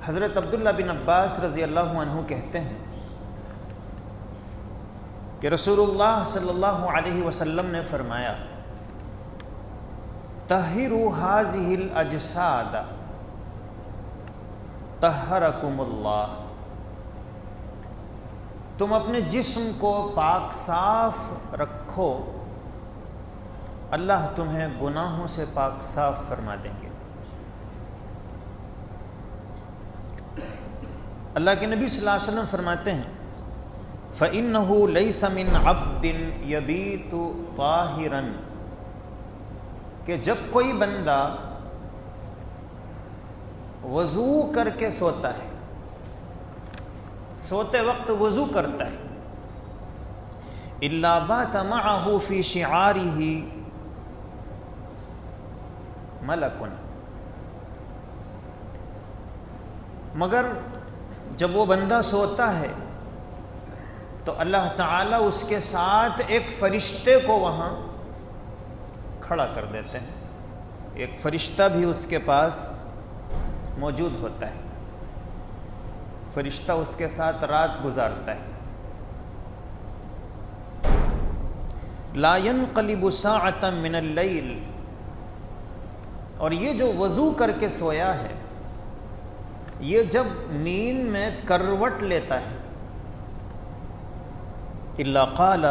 حضرت عبداللہ بن عباس رضی اللہ عنہ کہتے ہیں کہ رسول اللہ صلی اللہ علیہ وسلم نے فرمایا طہروا ہذہ الاجساد طہرکم اللہ، تم اپنے جسم کو پاک صاف رکھو، اللہ تمہیں گناہوں سے پاک صاف فرما دیں گے۔ اللہ کے نبی صلی اللہ علیہ وسلم فرماتے ہیں فَإِنَّهُ لَيْسَ مِنْ عَبْدٍ يَبِيتُ طَاهِرًا، کہ جب کوئی بندہ وضو کر کے سوتا ہے، سوتے وقت وضو کرتا ہے، إِلَّا بَاتَ مَعَهُ فِي شِعَارِهِ مَلَكٌ، مگر جب وہ بندہ سوتا ہے تو اللہ تعالیٰ اس کے ساتھ ایک فرشتے کو وہاں کھڑا کر دیتے ہیں، ایک فرشتہ بھی اس کے پاس موجود ہوتا ہے، فرشتہ اس کے ساتھ رات گزارتا ہے۔ لا ينقلب ساعة من اللیل، اور یہ جو وضو کر کے سویا ہے یہ جب نیند میں کروٹ لیتا ہے الا قال،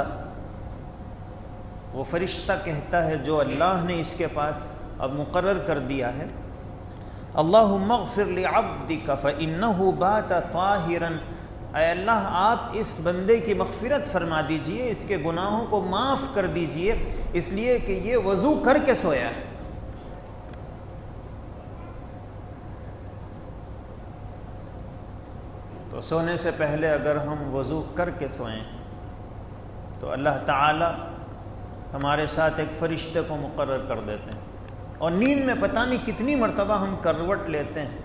وہ فرشتہ کہتا ہے جو اللہ نے اس کے پاس اب مقرر کر دیا ہے، اللہم اغفر لعبدک فإنہ بات طاہرا، اے اللہ آپ اس بندے کی مغفرت فرما دیجئے، اس کے گناہوں کو معاف کر دیجئے، اس لیے کہ یہ وضو کر کے سویا ہے۔ تو سونے سے پہلے اگر ہم وضو کر کے سوئیں تو اللہ تعالی ہمارے ساتھ ایک فرشتے کو مقرر کر دیتے ہیں، اور نیند میں پتہ نہیں کتنی مرتبہ ہم کروٹ لیتے ہیں،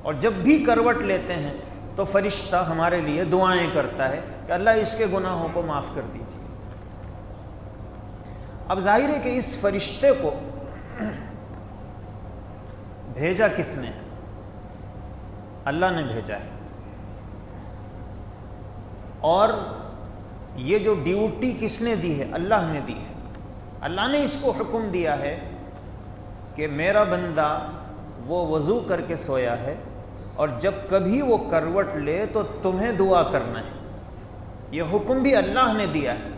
اور جب بھی کروٹ لیتے ہیں تو فرشتہ ہمارے لیے دعائیں کرتا ہے کہ اللہ اس کے گناہوں کو معاف کر دیجیے۔ اب ظاہر ہے کہ اس فرشتے کو بھیجا کس نے؟ اللہ نے بھیجا ہے، اور یہ جو ڈیوٹی کس نے دی ہے؟ اللہ نے دی ہے۔ اللہ نے اس کو حکم دیا ہے کہ میرا بندہ وہ وضو کر کے سویا ہے، اور جب کبھی وہ کروٹ لے تو تمہیں دعا کرنا ہے، یہ حکم بھی اللہ نے دیا ہے،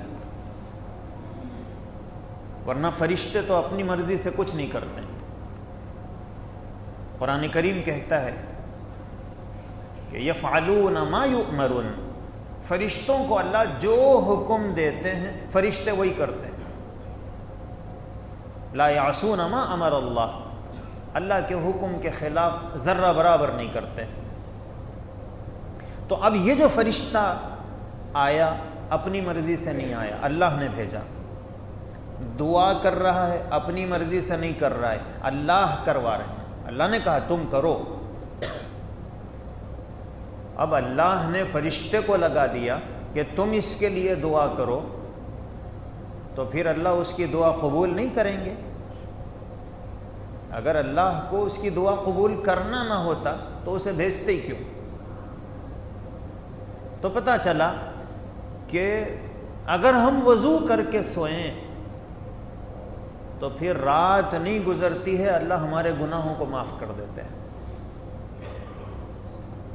ورنہ فرشتے تو اپنی مرضی سے کچھ نہیں کرتے ہیں۔ قرآن کریم کہتا ہے کہ یفعلون ما یؤمرون، فرشتوں کو اللہ جو حکم دیتے ہیں فرشتے وہی کرتے ہیں۔ لا یعصون ما امر اللہ، اللہ کے حکم کے خلاف ذرہ برابر نہیں کرتے۔ تو اب یہ جو فرشتہ آیا اپنی مرضی سے نہیں آیا، اللہ نے بھیجا، دعا کر رہا ہے اپنی مرضی سے نہیں کر رہا ہے، اللہ کروا رہے ہیں، اللہ نے کہا تم کرو۔ اب اللہ نے فرشتے کو لگا دیا کہ تم اس کے لیے دعا کرو، تو پھر اللہ اس کی دعا قبول نہیں کریں گے؟ اگر اللہ کو اس کی دعا قبول کرنا نہ ہوتا تو اسے بھیجتے ہی کیوں؟ تو پتہ چلا کہ اگر ہم وضو کر کے سوئیں تو پھر رات نہیں گزرتی ہے اللہ ہمارے گناہوں کو معاف کر دیتے ہیں۔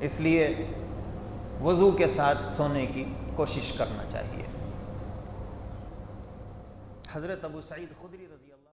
اس لیے وضو کے ساتھ سونے کی کوشش کرنا چاہیے۔ حضرت ابو سعید خدری رضی اللہ